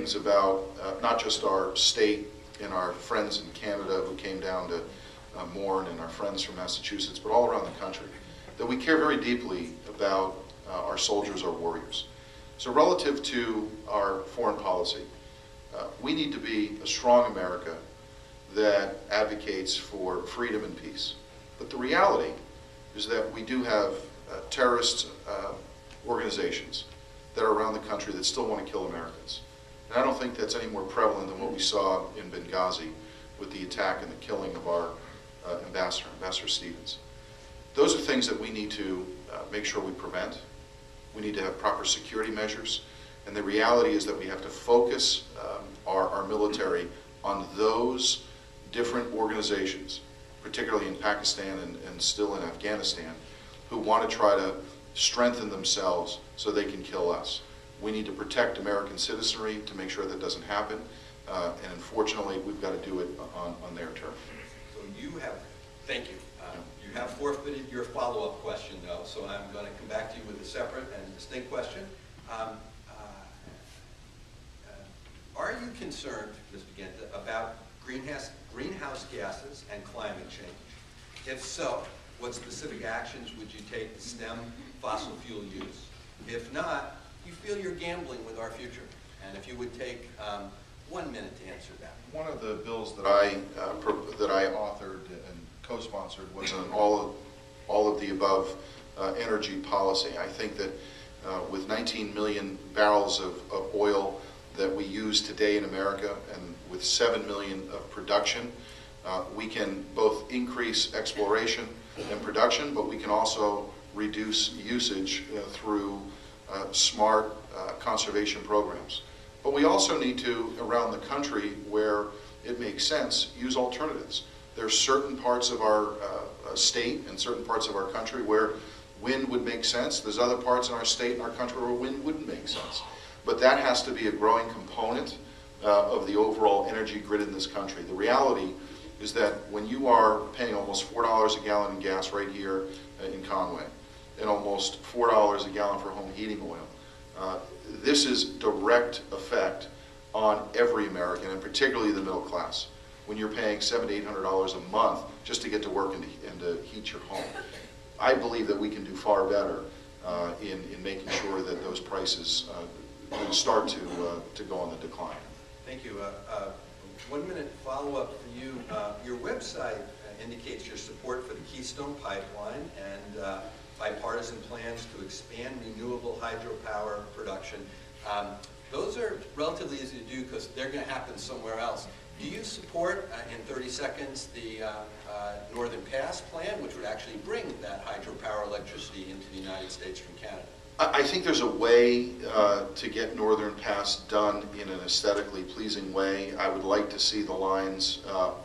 things about not just our state and our friends in Canada who came down to mourn, and our friends from Massachusetts, but all around the country, that we care very deeply about our soldiers, our warriors. So relative to our foreign policy, we need to be a strong America that advocates for freedom and peace. But the reality is that we do have terrorist organizations that are around the country that still want to kill Americans. And I don't think that's any more prevalent than what we saw in Benghazi with the attack and the killing of our Ambassador Stevens. Those are things that we need to make sure we prevent. We need to have proper security measures. And the reality is that we have to focus our military on those different organizations, particularly in Pakistan and still in Afghanistan, who want to try to strengthen themselves so they can kill us. We need to protect American citizenry to make sure that doesn't happen, and unfortunately we've got to do it on their turf. So you have, thank you. You have forfeited your follow-up question though, so I'm going to come back to you with a separate and distinct question. Are you concerned, Mr. Guinta, about greenhouse gases and climate change? If so, what specific actions would you take to stem fossil fuel use? If not, you feel you're gambling with our future. And if you would take 1 minute to answer that. One of the bills that I authored and co-sponsored was an all of the above energy policy. I think that with 19 million barrels of oil that we use today in America, and with 7 million of production, we can both increase exploration and production, but we can also reduce usage through smart conservation programs. But we also need to, around the country where it makes sense, use alternatives. There are certain parts of our state and certain parts of our country where wind would make sense. There's other parts in our state and our country where wind wouldn't make sense. But that has to be a growing component of the overall energy grid in this country. The reality is that when you are paying almost $4 a gallon in gas right here in Conway, and almost $4 a gallon for home heating oil, this is direct effect on every American, and particularly the middle class, when you're paying $700 to $800 a month just to get to work and to heat your home. I believe that we can do far better in making sure that those prices start to go on the decline. Thank you. 1 minute follow-up for you. Your website indicates your support for the Keystone Pipeline and bipartisan plans to expand renewable hydropower production. Those are relatively easy to do because they're going to happen somewhere else. Do you support, in 30 seconds, the Northern Pass plan, which would actually bring that hydropower electricity into the United States from Canada? I think there's a way to get Northern Pass done in an aesthetically pleasing way. I would like to see the lines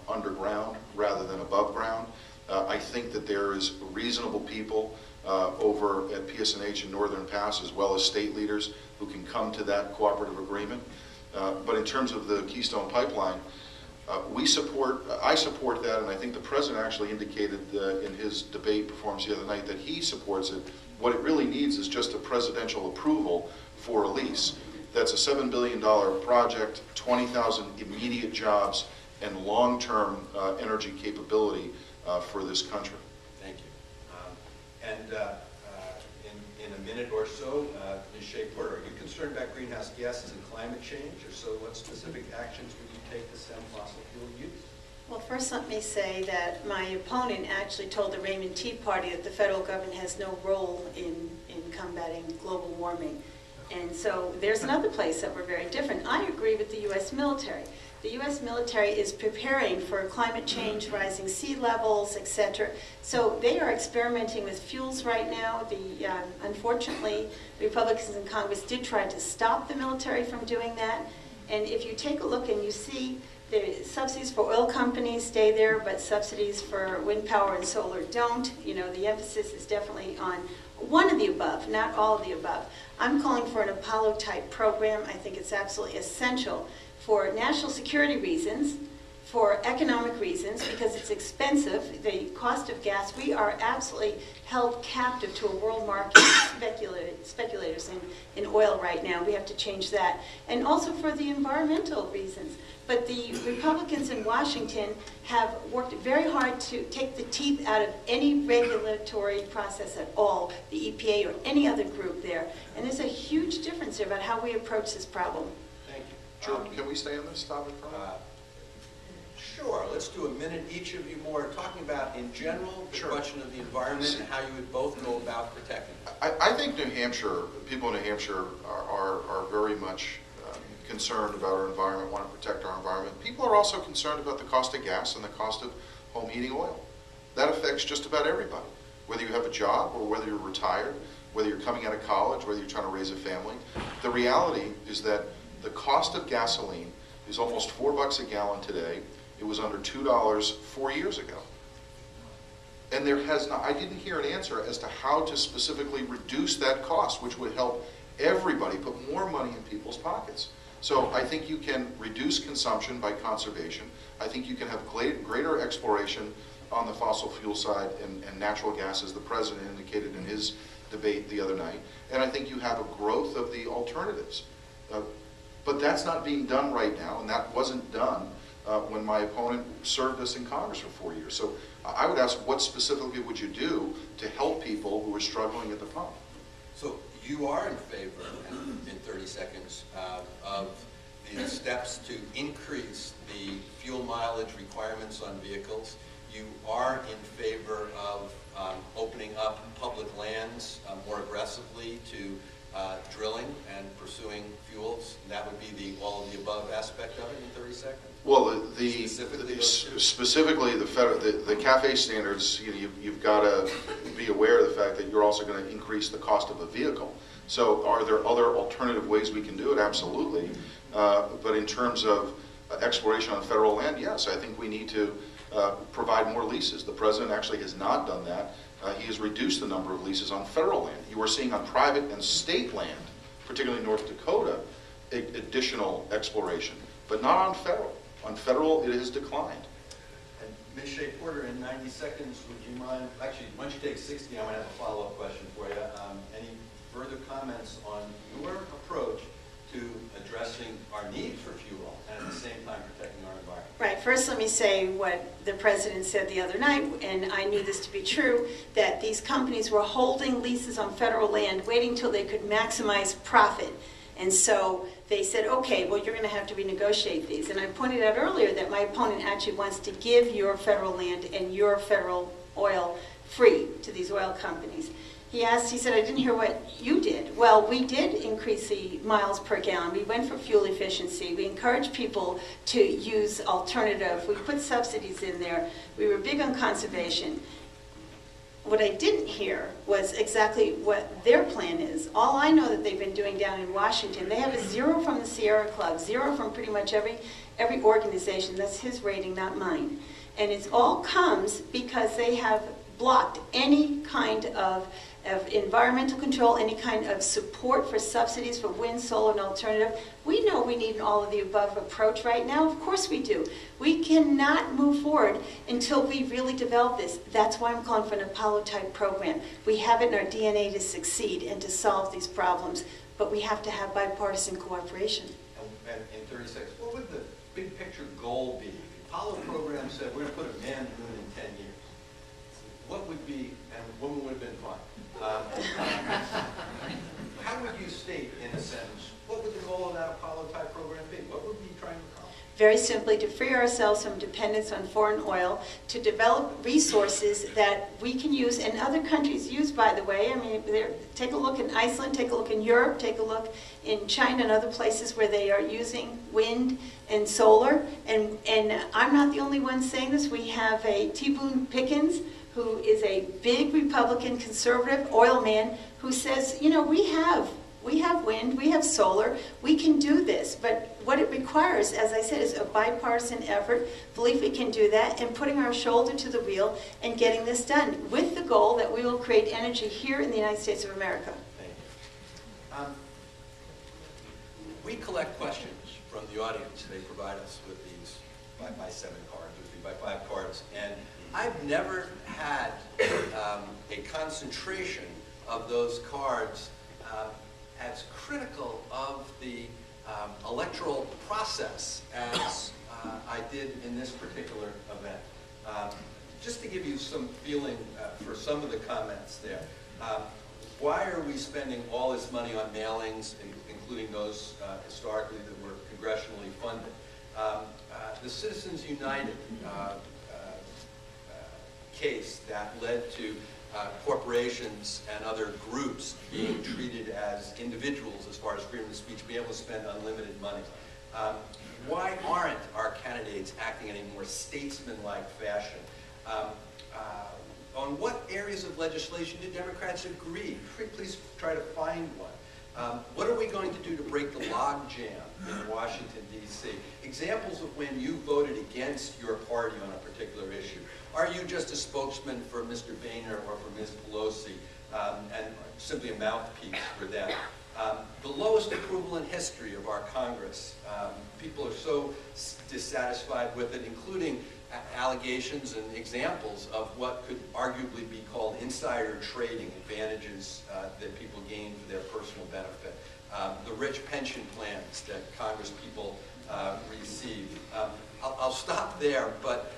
underground rather than above ground. I think that there is reasonable people over at PSNH and Northern Pass, as well as state leaders, who can come to that cooperative agreement. But in terms of the Keystone Pipeline, I support that, and I think the President actually indicated in his debate performance the other night that he supports it. What it really needs is just a presidential approval for a lease. That's a $7 billion project, 20,000 immediate jobs, and long-term energy capability for this country. Thank you. In a minute or so, Ms. Shea Porter, are you concerned about greenhouse gases and climate change? If so, what specific actions would you take to stem fossil fuel use? Well, first let me say that my opponent actually told the Raymond Tea Party that the federal government has no role in combating global warming. And so there's another place that we're very different. I agree with the U.S. military. The U.S. military is preparing for climate change, rising sea levels, etc. So they are experimenting with fuels right now. Unfortunately, Republicans in Congress did try to stop the military from doing that. And if you take a look and you see the subsidies for oil companies stay there, but subsidies for wind power and solar don't. You know, the emphasis is definitely on one of the above, not all of the above. I'm calling for an Apollo-type program. I think it's absolutely essential for national security reasons, for economic reasons, because it's expensive, the cost of gas. We are absolutely held captive to a world market speculators in oil right now. We have to change that. And also for the environmental reasons. But the Republicans in Washington have worked very hard to take the teeth out of any regulatory process at all, the EPA or any other group there. And there's a huge difference there about how we approach this problem. Thank you. Sure. Can we stay on this topic for a minute? Sure. Let's do a minute, each of you more, talking about, in general, the Sure. question of the environment and how you would both go about protecting it. I think New Hampshire, people in New Hampshire are very much concerned about our environment, want to protect our environment. People are also concerned about the cost of gas and the cost of home heating oil. That affects just about everybody, whether you have a job or whether you're retired, whether you're coming out of college, whether you're trying to raise a family. The reality is that the cost of gasoline is almost $4 a gallon today. It was under $2 4 years ago. And there has not, I didn't hear an answer as to how to specifically reduce that cost, which would help everybody put more money in people's pockets. So I think you can reduce consumption by conservation. I think you can have greater exploration on the fossil fuel side and natural gas, as the president indicated in his debate the other night. And I think you have a growth of the alternatives. But that's not being done right now, and that wasn't done when my opponent served us in Congress for 4 years. So I would ask, what specifically would you do to help people who are struggling at the pump? So you are in favor, in 30 seconds, of the steps to increase the fuel mileage requirements on vehicles. You are in favor of opening up public lands more aggressively to drilling and pursuing fuels. That would be the all of the above aspect of it in 30 seconds. Well, specifically the CAFE standards, you've got to be aware of the fact that you're also going to increase the cost of a vehicle. So are there other alternative ways we can do it? Absolutely. But in terms of exploration on federal land, yes, I think we need to provide more leases. The president actually has not done that. He has reduced the number of leases on federal land. You are seeing on private and state land, particularly North Dakota, additional exploration, but not on federal. On federal, it has declined. And Ms. Shea Porter, in 90 seconds, would you mind, actually, once you take 60, I'm going to have a follow-up question for you. Any further comments on your approach to addressing our need for fuel and at the same time protecting our environment? Right. First, let me say what the president said the other night, and I knew this to be true, that these companies were holding leases on federal land, waiting until they could maximize profit. And so they said, okay, well, you're going to have to renegotiate these. And I pointed out earlier that my opponent actually wants to give your federal land and your federal oil free to these oil companies. He said, I didn't hear what you did. Well, we did increase the miles per gallon. We went for fuel efficiency. We encouraged people to use alternative. We put subsidies in there. We were big on conservation. What I didn't hear was exactly what their plan is. All I know that they've been doing down in Washington, they have a 0 from the Sierra Club, 0 from pretty much every organization. That's his rating, not mine. And it all comes because they have blocked any kind of environmental control, any kind of support for subsidies for wind, solar, and alternative. We know we need an all-of-the-above approach right now. Of course we do. We cannot move forward until we really develop this. That's why I'm calling for an Apollo-type program. We have it in our DNA to succeed and to solve these problems, but we have to have bipartisan cooperation. And in 30 seconds, what would the big picture goal be? The Apollo program said we're going to put a man on the moon in 10 years. What would be, and women would have been fine. How would you state, in a sentence, what would the goal of that Apollo-type program be? What would we be trying to accomplish? Very simply, to free ourselves from dependence on foreign oil, to develop resources that we can use, and other countries use, by the way. I mean, take a look in Iceland, take a look in Europe, take a look in China and other places where they are using wind and solar. And I'm not the only one saying this. We have a T. Boone Pickens, who is a big Republican conservative oil man, who says, you know, we have wind, we have solar, we can do this. But what it requires, as I said, is a bipartisan effort. Believe we can do that, and putting our shoulder to the wheel and getting this done with the goal that we will create energy here in the United States of America. Thank you. We collect questions from the audience. They provide us with these 5x7 cards or 3x5 cards. And I've never had a concentration of those cards as critical of the electoral process as I did in this particular event. Just to give you some feeling for some of the comments there. Why are we spending all this money on mailings, including those historically that were congressionally funded? The Citizens United case that led to corporations and other groups being treated as individuals as far as freedom of speech, being able to spend unlimited money. Why aren't our candidates acting in a more statesman-like fashion? On what areas of legislation do Democrats agree? Please try to find one. What are we going to do to break the logjam in Washington, D.C.? Examples of when you voted against your party on a particular issue. Are you just a spokesman for Mr. Boehner or for Ms. Pelosi and simply a mouthpiece for them? The lowest approval in history of our Congress. People are so dissatisfied with it, including allegations and examples of what could arguably be called insider trading advantages that people gain for their personal benefit. The rich pension plans that Congress people receive. I'll stop there, but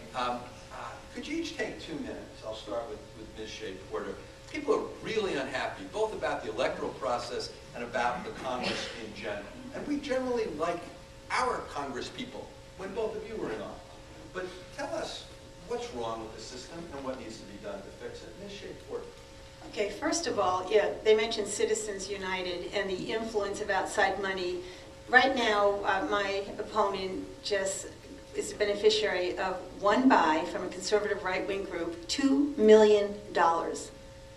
could you each take 2 minutes? I'll start with Ms. Shea Porter. People are really unhappy, both about the electoral process and about the Congress in general. And we generally like our Congress people when both of you were in office. But tell us what's wrong with the system and what needs to be done to fix it. Ms. Shea Porter. Okay, first of all, yeah, they mentioned Citizens United and the influence of outside money. Right now, my opponent just is the beneficiary of one buy from a conservative right-wing group, $2 million.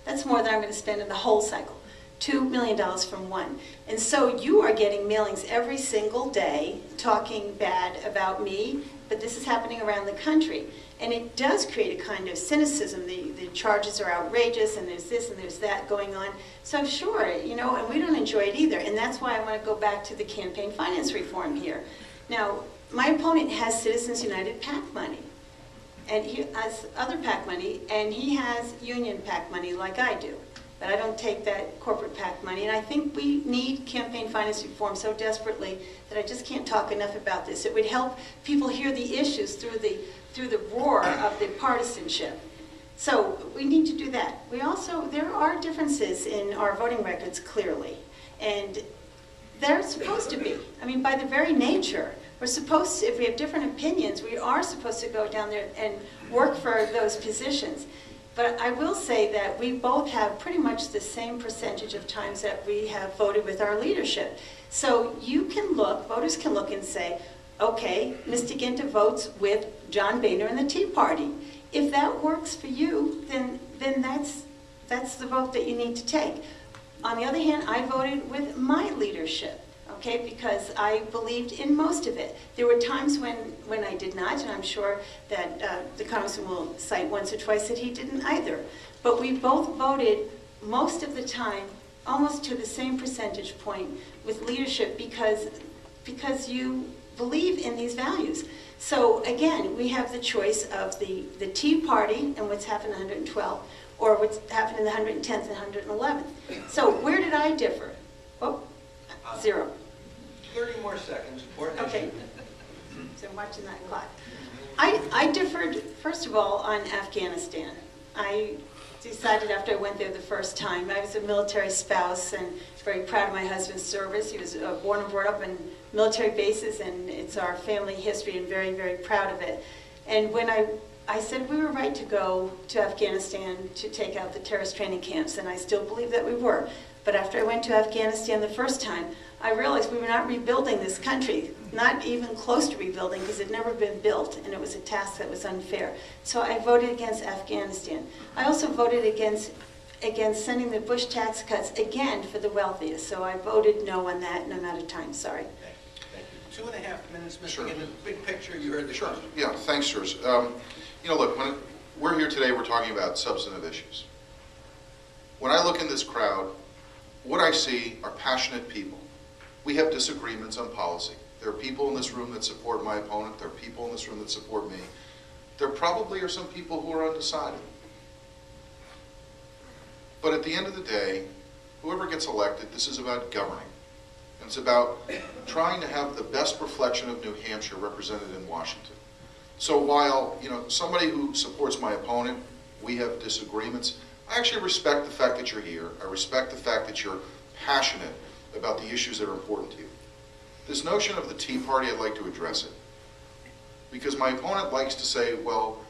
That's more than I'm going to spend in the whole cycle. $2 million from one. And so you are getting mailings every single day talking bad about me, but this is happening around the country. And it does create a kind of cynicism. The charges are outrageous, and there's this and there's that going on. So sure, you know, and we don't enjoy it either. And that's why I want to go back to the campaign finance reform here. Now, my opponent has Citizens United PAC money. And he has other PAC money, and he has union PAC money like I do. But I don't take that corporate PAC money. And I think we need campaign finance reform so desperately that I just can't talk enough about this. It would help people hear the issues through the roar of the partisanship. So we need to do that. We also, there are differences in our voting records, clearly. And they're supposed to be. I mean, by the very nature, we're supposed to, if we have different opinions, we are supposed to go down there and work for those positions. But I will say that we both have pretty much the same percentage of times that we have voted with our leadership. So you can look, voters can look and say, okay, Mr. Guinta votes with John Boehner and the Tea Party. If that works for you, then that's the vote that you need to take. On the other hand, I voted with my leadership. Okay, because I believed in most of it. There were times when I did not, and I'm sure that the congressman will cite once or twice that he didn't either. But we both voted most of the time, almost to the same percentage point with leadership because you believe in these values. So again, we have the choice of the Tea Party and what's happened in 112, or what's happened in the 110th and 111th. So where did I differ? Oh, 0. 30 more seconds. Okay. So I'm watching that clock. I differed, first of all, on Afghanistan. I decided after I went there the first time, I was a military spouse and very proud of my husband's service. He was born and brought up in military bases, and it's our family history, and very, very proud of it. And when I said we were right to go to Afghanistan to take out the terrorist training camps, and I still believe that we were. But after I went to Afghanistan the first time, I realized we were not rebuilding this country, not even close to rebuilding, because it had never been built, and it was a task that was unfair. So I voted against Afghanistan. I also voted against sending the Bush tax cuts again for the wealthiest. So I voted no on that, and I'm out of time. Sorry. Thank you. 2.5 minutes, Mr. Sure. In the big picture, you heard the question. Yeah, thanks, George. You know, look, when we're here today, we're talking about substantive issues. When I look in this crowd, what I see are passionate people. We have disagreements on policy. There are people in this room that support my opponent. There are people in this room that support me. There probably are some people who are undecided. But at the end of the day, whoever gets elected, this is about governing. And it's about trying to have the best reflection of New Hampshire represented in Washington. So while, somebody who supports my opponent, we have disagreements, I actually respect the fact that you're here. I respect the fact that you're passionate about the issues that are important to you. This notion of the Tea Party, I'd like to address it. Because my opponent likes to say, well,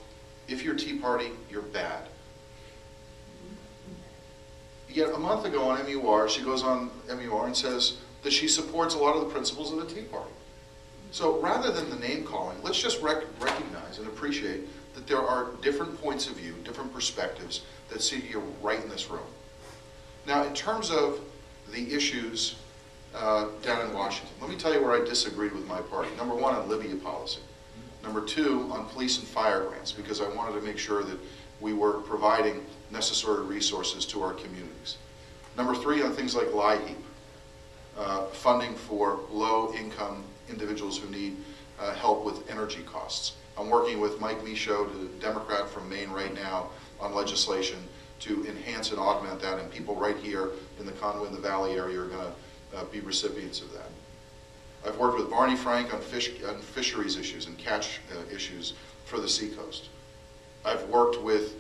if you're Tea Party, you're bad. Yet a month ago on MUR, she goes on MUR and says that she supports a lot of the principles of the Tea Party. So rather than the name calling, let's just recognize and appreciate that there are different points of view, different perspectives that sit here right in this room. Now, in terms of the issues down in Washington, let me tell you where I disagreed with my party. Number one, on Libya policy. Number two, on police and fire grants, because I wanted to make sure that we were providing necessary resources to our communities. Number three, on things like LIHEAP, funding for low-income individuals who need help with energy costs. I'm working with Mike Michaud, the Democrat from Maine right now, on legislation to enhance and augment that, and people right here in the Conway and the Valley area are going to be recipients of that. I've worked with Barney Frank on fisheries issues and catch issues for the seacoast. I've worked with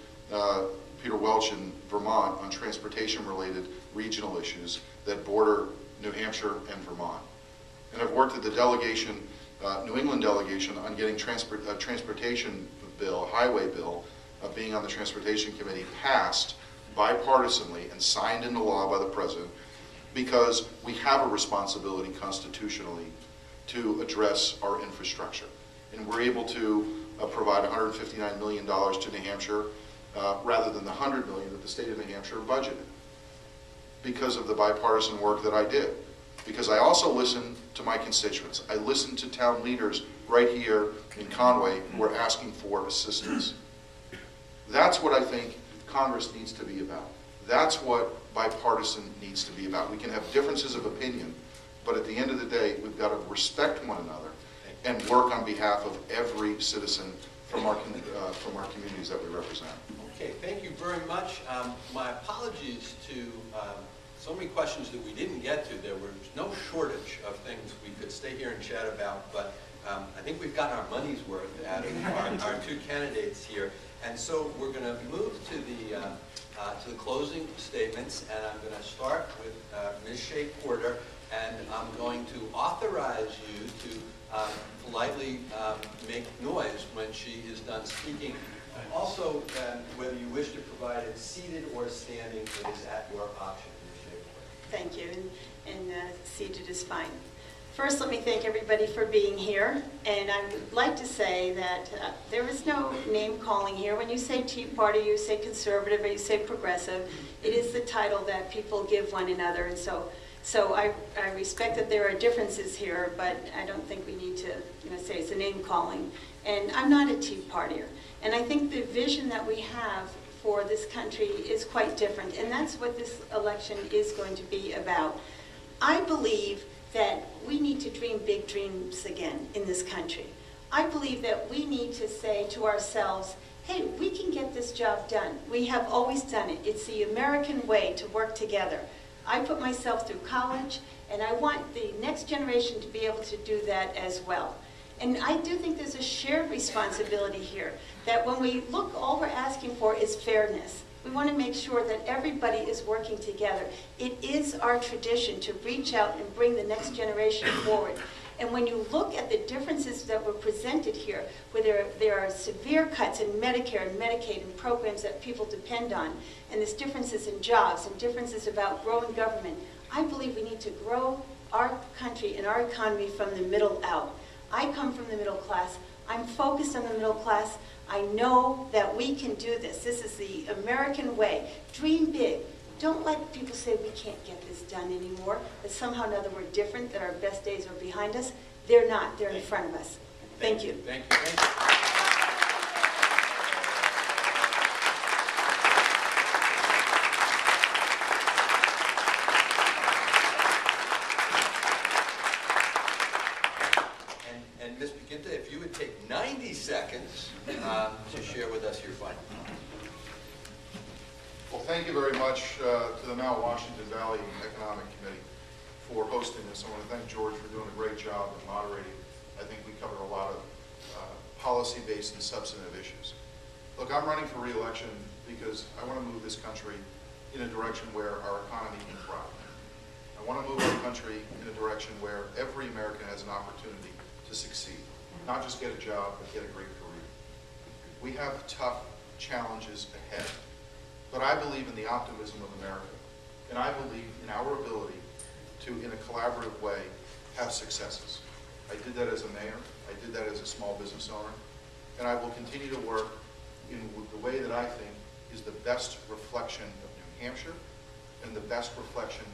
Peter Welch in Vermont on transportation-related regional issues that border New Hampshire and Vermont. And I've worked with the delegation, New England delegation, on getting transportation bill, highway bill, being on the Transportation Committee, passed bipartisanly and signed into law by the President, because we have a responsibility constitutionally to address our infrastructure. And we're able to provide $159 million to New Hampshire rather than the $100 million that the state of New Hampshire budgeted, because of the bipartisan work that I did. Because I also listened to my constituents. I listened to town leaders right here in Conway who are asking for assistance. That's what I think Congress needs to be about. That's what bipartisan needs to be about. We can have differences of opinion, but at the end of the day, we've got to respect one another and work on behalf of every citizen from our communities that we represent. Okay, thank you very much. My apologies to so many questions that we didn't get to. There was no shortage of things we could stay here and chat about, but I think we've gotten our money's worth out of our two candidates here. And so we're going to move to the closing statements, and I'm going to start with Ms. Shea Porter, and I'm going to authorize you to politely make noise when she is done speaking. Also, whether you wish to provide it seated or standing, it is at your option, Ms. Shea Porter. Thank you, and seated is fine. First, let me thank everybody for being here, and I would like to say that there is no name calling here. When you say Tea Party, you say conservative, or you say progressive. It is the title that people give one another, and so I respect that there are differences here, but I don't think we need to say it's a name calling. And I'm not a Tea Partier, and I think the vision that we have for this country is quite different, and that's what this election is going to be about. I believe that we need to dream big dreams again in this country. I believe that we need to say to ourselves, hey, we can get this job done. We have always done it. It's the American way to work together. I put myself through college, and I want the next generation to be able to do that as well. And I do think there's a shared responsibility here, that when we look, all we're asking for is fairness. We want to make sure that everybody is working together. It is our tradition to reach out and bring the next generation forward. And when you look at the differences that were presented here, where there are severe cuts in Medicare and Medicaid and programs that people depend on, and there's differences in jobs and differences about growing government, I believe we need to grow our country and our economy from the middle out. I come from the middle class. I'm focused on the middle class. I know that we can do this. This is the American way. Dream big. Don't let people say we can't get this done anymore, that somehow or another we're different, that our best days are behind us. They're not. They're in front of us. Thank you. Thank you. Thank you. Ms. Guinta, if you would take 90 seconds to share with us your final thoughts. Well, thank you very much to the Mount Washington Valley Economic Committee for hosting this. I want to thank George for doing a great job in moderating. I think we covered a lot of policy-based and substantive issues. Look, I'm running for re-election because I want to move this country in a direction where our economy can thrive. I want to move our country in a direction where every American has an opportunity to succeed, not just get a job, but get a great career. We have tough challenges ahead, but I believe in the optimism of America, and I believe in our ability to, in a collaborative way, have successes. I did that as a mayor, I did that as a small business owner, and I will continue to work in the way that I think is the best reflection of New Hampshire and the best reflection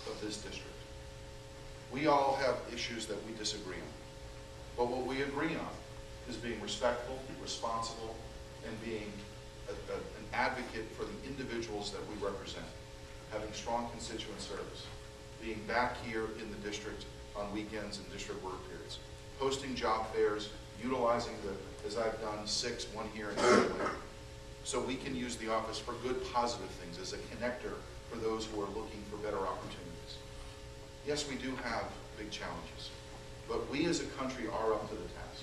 of this district. We all have issues that we disagree on, but what we agree on is being respectful, responsible, and being an advocate for the individuals that we represent, having strong constituent service, being back here in the district on weekends and district work periods, hosting job fairs, utilizing as I've done, 6, 1 here in Conway, so we can use the office for good, positive things as a connector for those who are looking for better opportunities. Yes, we do have big challenges, but we as a country are up to the task.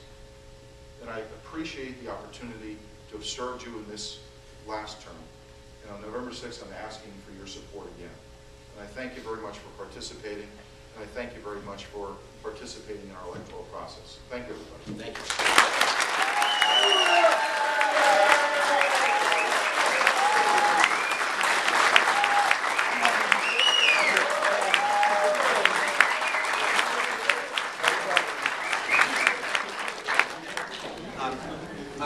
And I appreciate the opportunity to have served you in this last term. And on November 6th, I'm asking for your support again. And I thank you very much for participating, and I thank you very much for participating in our electoral process. Thank you, everybody. Thank you.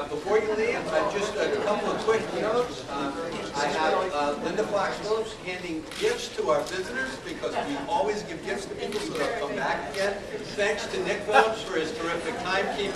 Before you leave, just a couple of quick notes. I have Linda Fox-Phillips handing gifts to our visitors because we always give gifts to people so they'll come back again. Thanks to Nick Phillips for his terrific timekeeping.